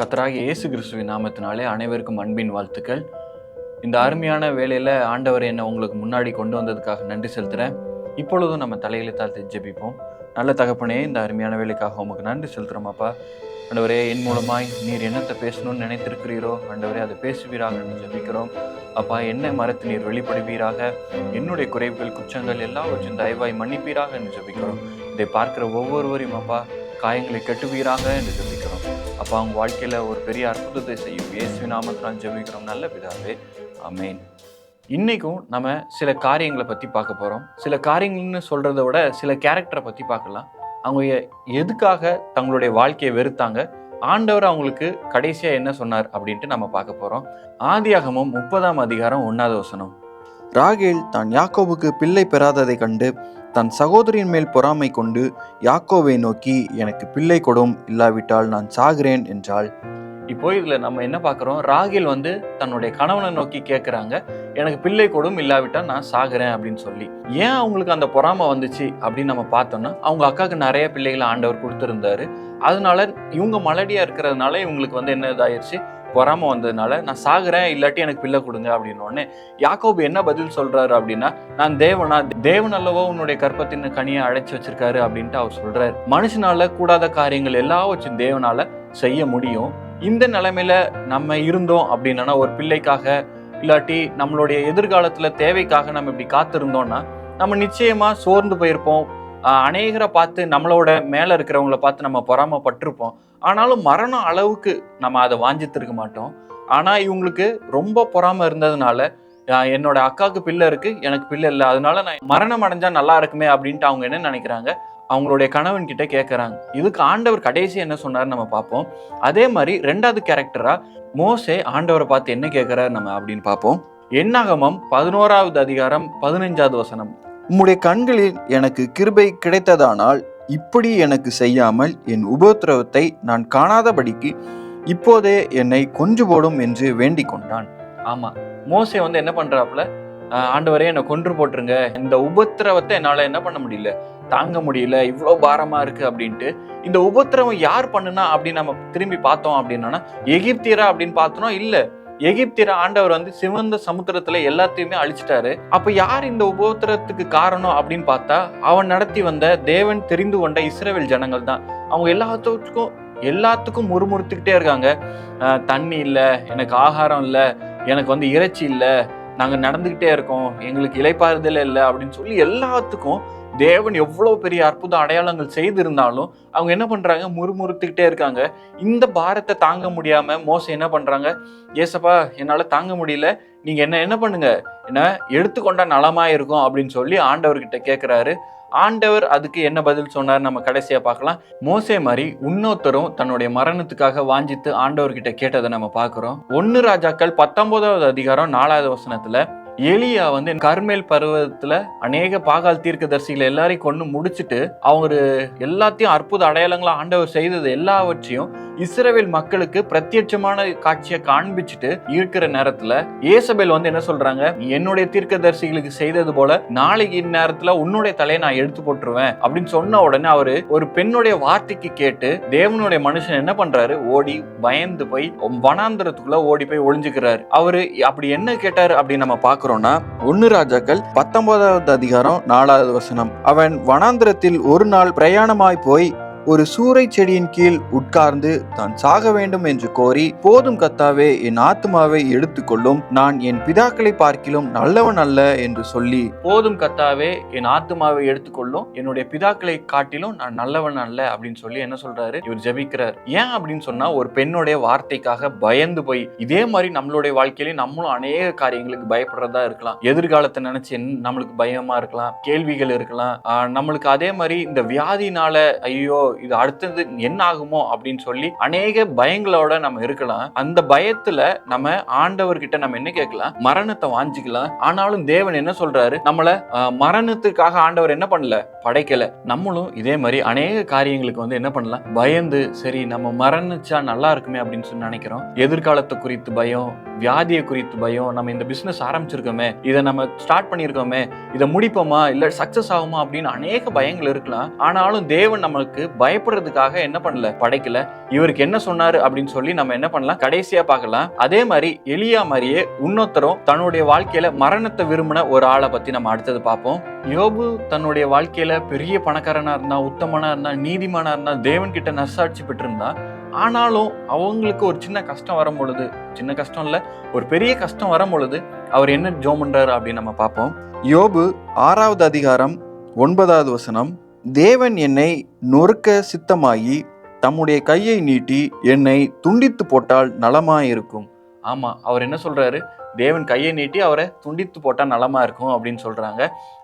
கர்த்தராகிய இயேசு கிறிஸ்துவின் நாமத்தினாலே அனைவருக்கும் அன்பின் வாழ்த்துக்கள். இந்த அருமையான வேலையில் ஆண்டவர் என்னை உங்களுக்கு முன்னாடி கொண்டு வந்ததுக்காக நன்றி செலுத்துகிறேன். இப்பொழுதும் நம்ம தலையில தாழ்த்தி ஜெபிப்போம். நல்ல தகப்பனே, இந்த அருமையான வேலைக்காக உங்களுக்கு நன்றி செலுத்துகிறோமாப்பா. ஆண்டவரே, என் மூலமாய் நீர் என்னத்தை பேசணும்னு நினைத்திருக்கிறீரோ ஆண்டவரே, அதை பேசுவீராக என்று ஜெபிக்கிறோம். அப்பா, என்னை மறைத்து நீர் வெளிப்படுவீராக. என்னுடைய குறைவுகள் குற்றங்கள் எல்லாவற்றையும் தயவாய் மன்னிப்பீராக என்று ஜெபிக்கிறோம். இதை பார்க்கிற ஒவ்வொருவரையும் அப்பா காயங்களை கட்டுவீராக என்று ஜெபிக்கிறோம். அப்பா, அவங்க வாழ்க்கையில் ஒரு பெரிய அற்புதத்தை செய்யும் இயேசுவின் நாமத்தினால் ஜெபிக்கிறோம் நல்ல பிதாவே, ஆமென். இன்னைக்கும் நம்ம சில காரியங்களை பற்றி பார்க்க போகிறோம். சில காரியங்கள்னு சொல்கிறத விட சில கேரக்டரை பற்றி பார்க்கலாம். அவங்க எதுக்காக தங்களுடைய வாழ்க்கையை வெறுத்தாங்க, ஆண்டவர் அவங்களுக்கு கடைசியாக என்ன சொன்னார் அப்படின்ட்டு நம்ம பார்க்க போகிறோம். ஆதியாகமம் 30:1. ராகேல் தான் யாக்கோபுக்கு பிள்ளை பெறாததை கண்டு தன் சகோதரியின் மேல் பொறாமை கொண்டு யாக்கோவை நோக்கி, எனக்கு பிள்ளை கொடும், இல்லாவிட்டால் நான் சாகிறேன் என்றாள். இப்போ இதில் நம்ம என்ன பார்க்குறோம், ராகேல் தன்னுடைய கணவனை நோக்கி கேட்குறாங்க, எனக்கு பிள்ளை கொடும், இல்லாவிட்டால் நான் சாகிறேன் அப்படின்னு சொல்லி. ஏன் அவங்களுக்கு அந்த பொறாமை வந்துச்சு அப்படின்னு நம்ம பார்த்தோம்னா, அவங்க அக்காவுக்கு நிறைய பிள்ளைகளை ஆண்டவர் கொடுத்துருந்தாரு. அதனால இவங்க மலடியாக இருக்கிறதுனால இவங்களுக்கு என்ன இதாயிருச்சு, பொறாம வந்ததுனால நான் சாகுறேன், இல்லாட்டி எனக்கு பிள்ளை கொடுங்க அப்படின்னோடனே யாக்கோபு என்ன பதில் சொல்றாரு அப்படின்னா, நான் தேவன் அல்லவோ உன்னுடைய கற்பத்தின் கனியை அழைச்சி வச்சிருக்காரு அப்படின்ட்டு அவர் சொல்றாரு. மனுஷனால கூடாத காரியங்கள் எல்லாவற்றும் தேவனால செய்ய முடியும். இந்த நிலைமையில நம்ம இருந்தோம் அப்படின்னா, ஒரு பிள்ளைக்காக இல்லாட்டி நம்மளுடைய எதிர்காலத்துல தேவைக்காக நம்ம இப்படி காத்திருந்தோம்னா நம்ம நிச்சயமா சோர்ந்து போயிருப்போம். அநேகரை பார்த்து நம்மளோட மேல இருக்கிறவங்கள பார்த்து நம்ம பொறாமப்பட்டிருப்போம். ஆனாலும் மரணம் அளவுக்கு நம்ம அதை வாஞ்சித்திருக்க மாட்டோம். ஆனா இவங்களுக்கு ரொம்ப பொறாம இருந்ததுனால, என்னோட அக்காவுக்கு பிள்ளை இருக்கு, எனக்கு பிள்ளை இல்லை, அதனால நான் மரணம் அடைஞ்சா நல்லா இருக்குமே அப்படின்ட்டு அவங்க என்ன நினைக்கிறாங்க, அவங்களுடைய கணவன் கிட்ட கேட்கறாங்க. இதுக்கு ஆண்டவர் கடைசி என்ன சொன்னார் நம்ம பார்ப்போம். அதே மாதிரி 2வது கேரக்டரா மோசே ஆண்டவரை பார்த்து என்ன கேட்கிறார் நம்ம அப்படின்னு பார்ப்போம். என்னாகமம் 11:15. உம்முடைய கண்களில் எனக்கு கிருபை கிடைத்ததானால் இப்படி எனக்கு செய்யாமல் என் உபத்திரவத்தை நான் காணாதபடிக்கு இப்போதே என்னை கொன்று போடும் என்று வேண்டிக் கொண்டான். ஆமா, மோசே என்ன பண்றாப்புல, ஆண்டவரே என்னை கொன்று போட்டுருங்க, இந்த உபத்திரவத்தை என்னால என்ன பண்ண முடியல, தாங்க முடியல, இவ்வளோ பாரமா இருக்கு அப்படின்ட்டு. இந்த உபத்திரவம் யார் பண்ணுனா அப்படின்னு நம்ம திரும்பி பார்த்தோம் அப்படின்னா, எகிப்தியரா அப்படின்னு பார்த்தோம்னா இல்ல, எகிப்தியர ஆண்டவர் சிவந்த சமுத்திரத்துல எல்லாத்தையுமே அழிச்சிட்டாரு. அப்ப யார் இந்த உபத்திரத்துக்கு காரணம் அப்படின்னு பார்த்தா, அவன் நடத்தி வந்த தேவன் தெரிந்து கொண்ட இஸ்ரவேல் ஜனங்கள் தான். அவங்க எல்லாத்துக்கும் முறுமுறுத்துக்கிட்டே இருக்காங்க. தண்ணி இல்லை, எனக்கு ஆகாரம் இல்லை, எனக்கு இறைச்சி இல்லை, நாங்க நடந்துகிட்டே இருக்கோம், எங்களுக்கு இளைப்பாறுதல் இல்லை அப்படின்னு சொல்லி எல்லாத்துக்கும் தேவன் எவ்வளவு பெரிய அற்புத அடையாளங்கள் செய்திருந்தாலும் அவங்க என்ன பண்றாங்க, முறுமுறுத்துக்கிட்டே இருக்காங்க. இந்த பாரத்தை தாங்க முடியாம மோசே என்ன பண்றாங்க, ஏசப்பா என்னால தாங்க முடியல, நீங்க என்ன பண்ணுங்க, என்ன எடுத்துக்கொண்டா நலமா இருக்கும் அப்படின்னு சொல்லி ஆண்டவர்கிட்ட கேட்கிறாரு. ஆண்டவர் அதுக்கு என்ன பதில் சொன்னார் நம்ம கடைசியா பார்க்கலாம். மோசே மாதிரி இன்னொருத்தரும் தன்னுடைய மரணத்துக்காக வாஞ்சித்து ஆண்டவர்கிட்ட கேட்டதை நம்ம பார்க்கிறோம். 1 ராஜாக்கள் 19:4. எலியா கர்மேல் பர்வதத்துல அநேக பாகால் தீர்க்கதரிசிகளை எல்லாரையும் கொண்டு முடிச்சுட்டு அவங்க எல்லாத்தையும் அற்புத அடையாளங்களா ஆண்டவர் செய்தது எல்லாவற்றையும் இஸ்ரவேல் மக்களுக்கு பிரத்யட்சமான காட்சியை காண்பிச்சுட்டு இருக்கிற நேரத்துல ஏசபேல் என்ன சொல்றாங்க, என்னுடைய தீர்க்கதரிசிகளுக்கு செய்தது போல நாளைக்கு இந்நேரத்துல உன்னுடைய தலையை நான் எடுத்து போட்டுருவேன் அப்படின்னு சொன்ன உடனே அவரு ஒரு பெண்ணுடைய வார்த்தைக்கு கேட்டு தேவனுடைய மனுஷன் என்ன பண்றாரு, ஓடி பயந்து போய் வனாந்திரத்துக்குள்ள ஓடி போய் ஒளிஞ்சுக்கிறாரு. அவரு அப்படி என்ன கேட்டாரு அப்படின்னு நம்ம பார்க்கிறோம்னா, 1 ராஜாக்கள் 19:4. அவன் வனாந்திரத்தில் ஒரு நாள் பிரயாணமாய் போய் ஒரு சூறை செடியின் கீழ் உட்கார்ந்து தான் சாக வேண்டும் என்று கோரி, போதும் கர்த்தாவே, என் ஆத்துமாவை எடுத்துக்கொள்ளும், நான் என் பிதாக்களை பார்க்கிலும் நல்லவன் அல்ல என்று சொல்லி, போதும் கர்த்தாவே என் ஆத்துமாவை எடுத்துக்கொள்ளும், என்னுடைய பிதாக்களை காட்டிலும் நான் நல்லவன் அல்ல அப்படின்னு சொல்லி என்ன சொல்றாரு, இவர் ஜெபிக்கிறார். ஏன் அப்படின்னு சொன்னா, ஒரு பெண்ணுடைய வார்த்தைக்காக பயந்து போய், இதே மாதிரி நம்மளுடைய வாழ்க்கையில நம்மளும் அநேக காரியங்களுக்கு பயப்படுறதா இருக்கலாம். எதிர்காலத்தை நினைச்சு நம்மளுக்கு பயமா இருக்கலாம், கேள்விகள் இருக்கலாம். நம்மளுக்கு அதே மாதிரி இந்த வியாதினால ஐயோ இது அடுத்தது என்ன ஆகுமோ அப்படின்னு சொல்லி அநேக பயங்களோட நம்ம இருக்கலாம். அந்த பயத்துல நம்ம ஆண்டவர்கிட்ட நம்ம என்ன கேட்கலாம், மரணத்தை வாஞ்சிக்கலாம். ஆனாலும் தேவன் என்ன சொல்றாரு, நம்மள மரணத்துக்காக ஆண்டவர் என்ன பண்ணல, படைக்கல. நம்மளும் இதே மாதிரி அநேக காரியங்களுக்கு என்ன பண்ணலாம், பயந்து சரி நம்ம மரணிச்சா நல்லா இருக்குமே அப்படின்னு சொல்லி நினைக்கிறோம். எதிர்காலத்தை குறித்து பயம், வியாதியை குறித்து பயம், நம்ம இந்த பிசினஸ் ஆரம்பிச்சிருக்கோமே, இதை நம்ம ஸ்டார்ட் பண்ணியிருக்கோமே, இதை முடிப்போமா இல்ல சக்சஸ் ஆகுமா அப்படின்னு அநேக பயங்கள் இருக்கலாம். ஆனாலும் தேவன் நமக்கு பயப்படுறதுக்காக என்ன பண்ணல, படைக்கல. இவருக்கு என்ன சொன்னாரு அப்படின்னு சொல்லி நம்ம என்ன பண்ணலாம், கடைசியா பார்க்கலாம். அதே மாதிரி எலியா மாதிரியே இன்னொருத்தரும் தன்னுடைய வாழ்க்கையில மரணத்தை விரும்பின ஒரு ஆளை பத்தி நம்ம அடுத்தது பார்ப்போம். யோபு தன்னுடைய வாழ்க்கையில பெரிய பணக்காரனா இருந்தா, உத்தமனா இருந்தா, நீதிமானா இருந்தா, தேவன் கிட்ட நற்சாட்சி பெற்றிருந்தா, ஆனாலும் அவங்களுக்கு ஒரு சின்ன கஷ்டம் வரும் பொழுது, சின்ன கஷ்டம் இல்ல, ஒரு பெரிய கஷ்டம் வரும் பொழுது அவர் என்ன ஜெபம் பண்றாரு அப்படின்னு நம்ம பார்ப்போம். யோபு 6வது அதிகாரம் 9வது வசனம். தேவன் என்னை நொறுக்க சித்தமாகி தம்முடைய கையை நீட்டி என்னை துண்டித்து போட்டால் நலமாயிருக்கும். ஆமா, அவர் என்ன சொல்றாரு, தேவன் கையை நீட்டி அவரை துண்டித்து போட்டா நலமா இருக்கும் அப்படின்னு சொல்றாங்க.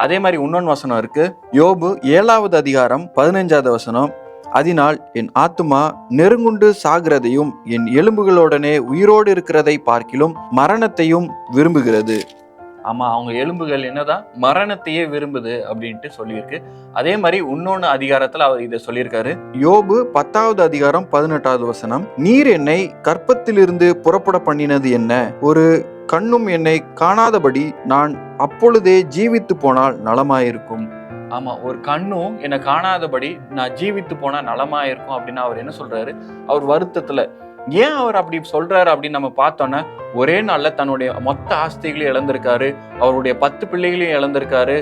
அதே மாதிரி இன்னொன்று வசனம் இருக்கு. யோபு 7வது அதிகாரம் 15வது வசனம். அதனால் என் ஆத்துமா நெருங்குண்டு சாகிறதையும் என் எலும்புகளுடனே உயிரோடு இருக்கிறதை பார்க்கிலும் மரணத்தையும் விரும்புகிறது. ஆமா, அவங்க எலும்புகள் என்னதான் மரணத்தையே விரும்புது அப்படின்ட்டு சொல்லியிருக்கு. அதே மாதிரி இன்னொன்னு அதிகாரத்துல அவர் இதை சொல்லியிருக்காரு. யோபு 10வது அதிகாரம் 18வது வசனம். நீர் என்னை கற்பத்திலிருந்து புறப்பட பண்ணினது என்ன? ஒரு கண்ணும் என்னை காணாதபடி நான் அப்பொழுதே ஜீவித்து போனால் நலமாயிருக்கும். ஆமா, ஒரு கண்ணும் என்னை காணாதபடி நான் ஜீவித்து போனா நலமாயிருக்கும் அப்படின்னு அவர் என்ன சொல்றாரு, அவர் வருத்தத்துல. ஏன் அவர் அப்படி சொல்றாரு அப்படின்னு நம்ம பார்த்தோன்னா, ஒரே நாள்ல தன்னுடைய மொத்த ஆஸ்திகளையும் இழந்திருக்காரு, அவருடைய 10 பிள்ளைகளையும் இழந்திருக்காரு,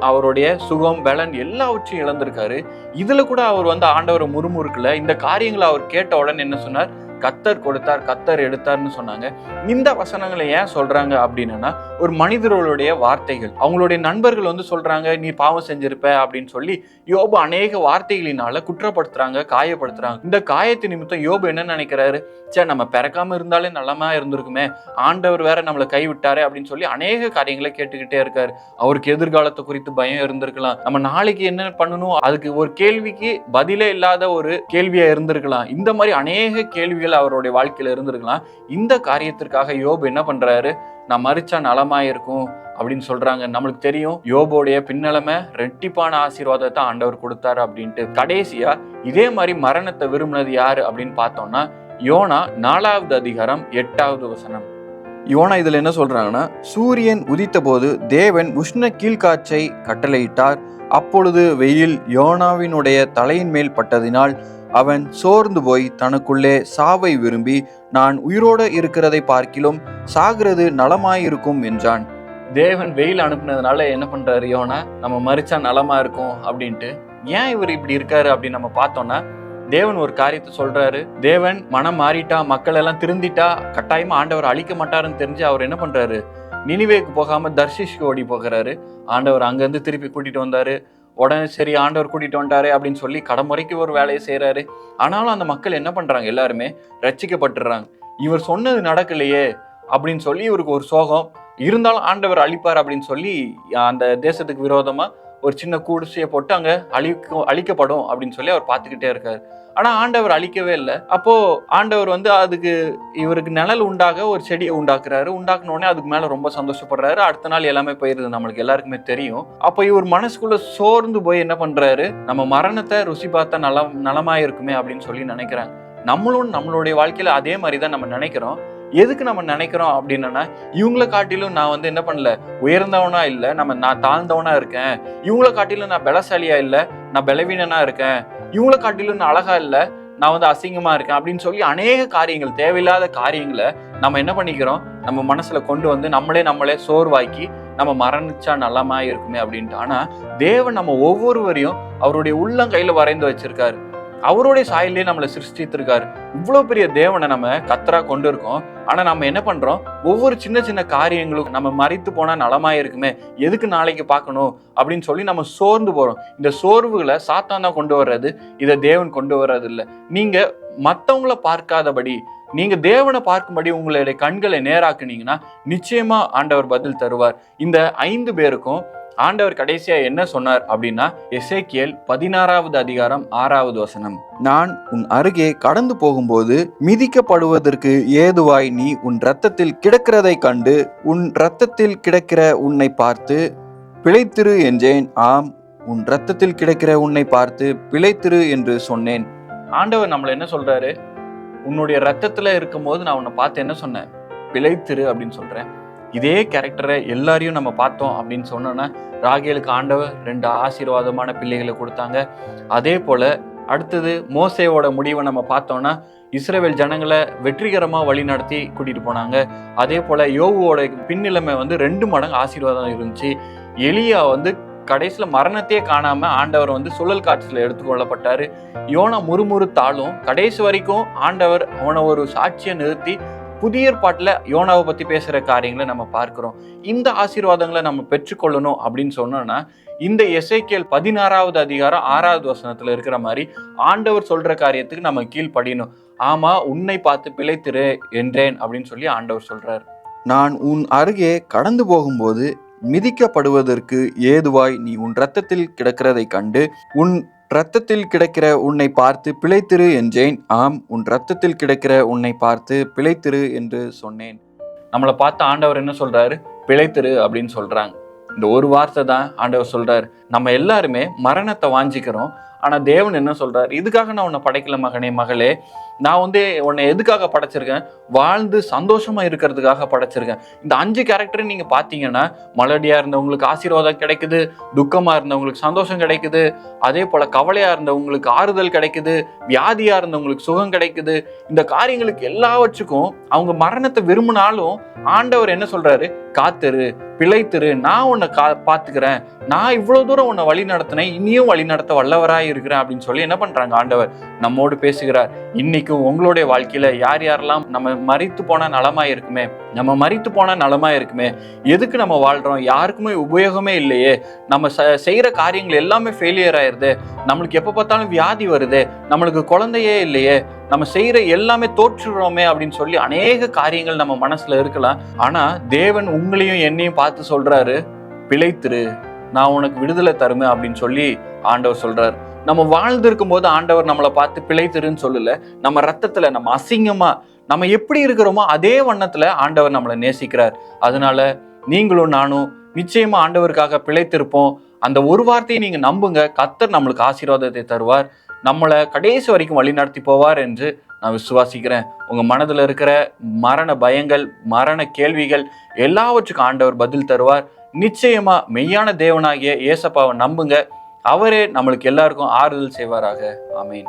அவருடைய சுகம் பலன் எல்லாவற்றையும் இழந்திருக்காரு. இதுல கூட அவர் ஆண்டவரை முறுமுறுக்கல. இந்த காரியங்களை அவர் கேட்ட உடனே என்ன சொன்னார், கத்தர் கொடுத்தார், கத்தர் எடுத்தார்னு சொன்னாங்க. இந்த வசனங்களை ஏன் சொல்றாங்க அப்படின்னா, ஒரு மனிதர்களுடைய வார்த்தைகள், அவங்களுடைய நண்பர்கள் சொல்றாங்க நீ பாவம் செஞ்சிருப்ப அப்படின்னு சொல்லி யோபு அநேக வார்த்தைகளினால குற்றப்படுத்துறாங்க, காயப்படுத்துறாங்க. இந்த காயத்து நிமித்தம் யோபு என்ன நினைக்கிறாரு, சே நம்ம பிறக்காம இருந்தாலே நல்லமா இருந்திருக்குமே, ஆண்டவர் வேற நம்மளை கைவிட்டாரு அப்படின்னு சொல்லி அநேக காரியங்களை கேட்டுக்கிட்டே இருக்காரு. அவருக்கு எதிர்காலத்தை குறித்து பயம் இருந்திருக்கலாம், நம்ம நாளைக்கு என்ன பண்ணணும், அதுக்கு ஒரு கேள்விக்கு பதிலே இல்லாத ஒரு கேள்வியா இருந்திருக்கலாம். இந்த மாதிரி அநேக கேள்விகள் அவருடைய வாழ்க்கையில இருந்திருக்கலாம். இந்த காரியத்திற்காக யோபு என்ன பண்றாரு, நான் மரிச்சா நலமாயிருக்கும் அப்படின்னு சொல்றாங்க. நம்மளுக்கு தெரியும் யோபோடைய பின்னலமை ரெட்டிப்பான ஆசீர்வாதத்தை ஆண்டவர் கொடுத்தாரு அப்படின்ட்டு. கடைசியா இதே மாதிரி மரணத்தை விரும்பினது யாரு அப்படின்னு பார்த்தோம்னா, யோனா 4வது அதிகாரம் 8வது வசனம். யோனா இதுல என்ன சொல்றாங்கன்னா, சூரியன் உதித்த போது தேவன் உஷ்ண கீழ்காற்றை கட்டளையிட்டார். அப்பொழுது வெயில் யோனாவினுடைய தலையின் மேல் பட்டதினால் அவன் சோர்ந்து போய் தனக்குள்ளே சாவை விரும்பி, நான் உயிரோடு இருக்கிறதை பார்க்கிலும் சாகிறது நலமாயிருக்கும் என்றான். தேவன் வெயில் அனுப்புனதுனால என்ன பண்றாரு யோனா, நம்ம மரிச்சா நலமா இருக்கும் அப்படின்ட்டு. ஏன் இவர் இப்படி இருக்காரு அப்படின்னு நம்ம பார்த்தோம்னா, தேவன் ஒரு காரியத்தை சொல்றாரு. தேவன் மனம் மாறிட்டா, மக்கள் எல்லாம் திருந்திட்டா கட்டாயமா ஆண்டவர் அழிக்க மாட்டாருன்னு தெரிஞ்சு அவர் என்ன பண்றாரு, நினிவேக்கு போகாம தர்ஷீஷ்க்கு ஓடி போகிறாரு. ஆண்டவர் அங்கிருந்து திருப்பி கூட்டிட்டு வந்தாரு. உடனே சரி ஆண்டவர் கூட்டிட்டு வந்துட்டாரு அப்படின்னு சொல்லி கடமுறைக்கு ஒரு வேலையை செய்யறாரு. ஆனாலும் அந்த மக்கள் என்ன பண்றாங்க, எல்லாருமே ரட்சிக்கப்பட்டுறாங்க. இவர் சொன்னது நடக்கலையே அப்படின்னு சொல்லி இவருக்கு ஒரு சோகம். இருந்தாலும் ஆண்டவர் அழிப்பார் அப்படின்னு சொல்லி அந்த தேசத்துக்கு விரோதமா ஒரு சின்ன குடிசையை போட்டு அங்க அழிக்கப்படும் அப்படின்னு சொல்லி அவர் பார்த்துக்கிட்டே இருக்காரு. ஆனா ஆண்டவர் அழிக்கவே இல்லை. அப்போ ஆண்டவர் அதுக்கு இவருக்கு நிழல் உண்டாக ஒரு செடியை உண்டாக்குறாரு. உண்டாக்குனோடனே அதுக்கு மேல ரொம்ப சந்தோஷப்படுறாரு. அடுத்த நாள் எல்லாமே போயிருது, நம்மளுக்கு எல்லாருக்குமே தெரியும். அப்போ இவர் மனசுக்குள்ள சோர்ந்து போய் என்ன பண்றாரு, நம்ம மரணத்தை ருசி பார்த்தா நலமாயிருக்குமே அப்படின்னு சொல்லி நினைக்கிறாங்க. நம்மளுடைய வாழ்க்கையில அதே மாதிரிதான் நம்ம நினைக்கிறோம். எதுக்கு நம்ம நினைக்கிறோம் அப்படின்னா, இவங்களை காட்டிலும் நான் என்ன பண்ணல, உயர்ந்தவனா இல்லை, நான் தாழ்ந்தவனா இருக்கேன். இவங்களை காட்டிலும் நான் பலசாலியா இல்லை, நான் பலவீனனா இருக்கேன். இவங்களை காட்டிலும் நான் அழகா இல்லை, நான் அசிங்கமா இருக்கேன் அப்படின்னு சொல்லி அநேக காரியங்கள், தேவையில்லாத காரியங்களை நம்ம என்ன பண்ணிக்கிறோம், நம்ம மனசுல கொண்டு நம்மளே சோர்வாக்கி நம்ம மரணிச்சா நலமா இருக்குமே அப்படின்ட்டு. ஆனா தேவன் நம்ம ஒவ்வொருவரையும் அவருடைய உள்ளங்கையில வரைந்து வச்சிருக்காரு. அவருடைய சாயலே நம்மளை சிருஷ்டித்திருக்காரு. இவ்வளவு பெரிய தேவனை நம்ம கத்தரா கொண்டு இருக்கோம். ஆனா நம்ம என்ன பண்றோம், ஒவ்வொரு சின்ன சின்ன காரியங்களும் நம்ம மறித்து போனா நலமாயிருக்குமே, எதுக்கு நாளைக்கு பார்க்கணும் அப்படின்னு சொல்லி நம்ம சோர்ந்து போறோம். இந்த சோர்வுகளை சாத்தான் தான் கொண்டு வர்றது, இதை தேவன் கொண்டு வர்றது இல்லை. நீங்க மத்தவங்களை பார்க்காதபடி நீங்க தேவனை பார்க்கும்படி உங்களுடைய கண்களை நேராக்குனீங்கன்னா நிச்சயமா ஆண்டவர் பதில் தருவார். இந்த 5 பேருக்கும் ஆண்டவர் கடைசியா என்ன சொன்னார் அப்படின்னா, எசேக்கியேல் 16வது அதிகாரம் 6வது வசனம். நான் உன் அருகே கடந்து போகும்போது மிதிக்கப்படுவதற்கு ஏதுவாய் நீ உன் இரத்தத்தில் கிடக்கிறதை கண்டு உன் இரத்தத்தில் கிடக்கிற உன்னை பார்த்து பிழைத்திரு என்றேன். ஆம், உன் இரத்தத்தில் கிடக்கிற உன்னை பார்த்து பிழைத்திரு என்று சொன்னேன். ஆண்டவர் நம்மள என்ன சொல்றாரு, உன்னுடைய ரத்தத்துல இருக்கும் போது நான் உன்னை பார்த்து என்ன சொன்னேன், பிழைத்திரு அப்படின்னு சொல்றேன். இதே கேரக்டரை எல்லாரையும் நம்ம பார்த்தோம் அப்படின்னு சொன்னோன்னா, ராகேலுக்கு ஆண்டவர் 2 ஆசீர்வாதமான பிள்ளைகளை கொடுத்தாங்க. அதே போல அடுத்தது மோசேவோட முடிவை நம்ம பார்த்தோம்னா இஸ்ரவேல் ஜனங்களை வெற்றிகரமா வழி நடத்தி கூட்டிட்டு போனாங்க. அதே போல யோபுவோட பின்னிலைமை 2 மடங்கு ஆசீர்வாதம் இருந்துச்சு. எலியா கடைசியில மரணத்தையே காணாம ஆண்டவர் சுழல் காற்றுல எடுத்துக்கொள்ளப்பட்டாரு. யோனா முறுமுறுத்தாலும் கடைசி வரைக்கும் ஆண்டவர் அவனை ஒரு சாட்சியை நிறுத்தி புதிய ஏற்பாட்டுல யோனாவை பத்தி பேசுற காரியங்களை நம்ம பார்க்கிறோம். இந்த ஆசீர்வாதங்களை நம்ம பெற்றுக்கொள்ளணும் அப்படின்னு சொன்னோம்னா இந்த எசேக்கியேல் 16வது அதிகாரம் 6வது வசனத்துல இருக்கிற மாதிரி ஆண்டவர் சொல்ற காரியத்துக்கு நம்ம கீழ்ப்படியணும். ஆமா, உன்னை பார்த்து பிழைத்திரு என்றேன் அப்படின்னு சொல்லி ஆண்டவர் சொல்றார். நான் உன் அருகே கடந்து போகும்போது மிதிக்கப்படுவதற்கு ஏதுவாய் நீ உன் இரத்தத்தில் கிடக்கிறதை கண்டு உன் இரத்தத்தில் கிடக்கிற உன்னை பார்த்து பிழைத்திரு என்றேன். ஆம், உன் இரத்தத்தில் கிடக்கிற உன்னை பார்த்து பிழைத்திரு என்று சொன்னேன். நம்மளை பார்த்து ஆண்டவர் என்ன சொல்றாரு? பிழைத்திரு அப்படின்னு சொல்றாங்க. இந்த ஒரு வார்த்தை தான் ஆண்டவர் சொல்றாரு. நம்ம எல்லாருமே மரணத்தை வாஞ்சிக்கிறோம். ஆனா தேவன் என்ன சொல்றாரு? இதுக்காக நான் உன்னை படைக்கல மகனே மகளே, நான் உன்னை எதுக்காக படைச்சிருக்கேன்? வாழ்ந்து சந்தோஷமா இருக்கிறதுக்காக படைச்சிருக்கேன். இந்த 5 கேரக்டர் நீங்க பாத்தீங்கன்னா, மலடியா இருந்தவங்களுக்கு ஆசீர்வாதம் கிடைக்குது, துக்கமா இருந்தவங்களுக்கு சந்தோஷம் கிடைக்குது, அதே போல கவலையா இருந்தவங்களுக்கு ஆறுதல் கிடைக்குது, வியாதியா இருந்தவங்களுக்கு சுகம் கிடைக்குது. இந்த காரியங்களுக்கு எல்லாவற்றுக்கும் அவங்க மரணத்தை விரும்பினாலும் ஆண்டவர் என்ன சொல்றாரு? காத்திரு, பிழைத்திரு, நான் உன்னை பாத்துக்கிறேன், நான் இவ்வளவு தூரம் உன்னை வழி நடத்தினேன், இனியும் வழி நடத்த வல்லவராய் இருக்கிறேன் அப்படின்னு சொல்லி என்ன பண்றாங்க? ஆண்டவர் நம்மோடு பேசுகிறார். இன்னைக்கும் உங்களுடைய வாழ்க்கையில யார் யாரெல்லாம் நம்ம மரித்து போன நலமா இருக்குமே, எதுக்கு நம்ம வாழ்றோம், யாருக்குமே உபயோகமே இல்லையே, நம்ம செய்யற காரியங்கள் எல்லாமே ஃபெயிலியர் ஆயிருது, நம்மளுக்கு எப்ப பார்த்தாலும் வியாதி வருது, நம்மளுக்கு குழந்தையே இல்லையே, நம்ம செய்யற எல்லாமே தோற்றுறோமே அப்படின்னு சொல்லி அநேக காரியங்கள் நம்ம மனசுல இருக்கலாம். ஆனா தேவன் உங்களையும் என்னையும் பார்த்து சொல்றாரு, பிழைத்திரு, நான் உனக்கு விடுதலை தருமே அப்படின்னு சொல்லி ஆண்டவர் சொல்றாரு. நம்ம வாழ்ந்து இருக்கும் போது ஆண்டவர் நம்மளை பார்த்து பிழைத்திருன்னு சொல்லல. நம்ம ரத்தத்துல, நம்ம அசிங்கமா, நம்ம எப்படி இருக்கிறோமோ அதே வண்ணத்துல ஆண்டவர் நம்மளை நேசிக்கிறார். அதனால நீங்களும் நானும் நிச்சயமா ஆண்டவருக்காக பிழைத்திருப்போம். அந்த ஒரு வார்த்தையை நீங்க நம்புங்க, கர்த்தர் நம்மளுக்கு ஆசீர்வாதத்தை தருவார், நம்மளை கடைசி வரைக்கும் வழி நடத்தி போவார் என்று நான் விசுவாசிக்கிறேன். உங்க மனதுல இருக்கிற மரண பயங்கள், மரண கேள்விகள் எல்லாவற்றுக்கும் ஆண்டவர் பதில் தருவார். நிச்சயமா மெய்யான தேவனாகிய இயேசப்பாவை நம்புங்க, அவரே நம்மளுக்கு எல்லாருக்கும் ஆறுதல் செய்வாராக. ஆமீன்.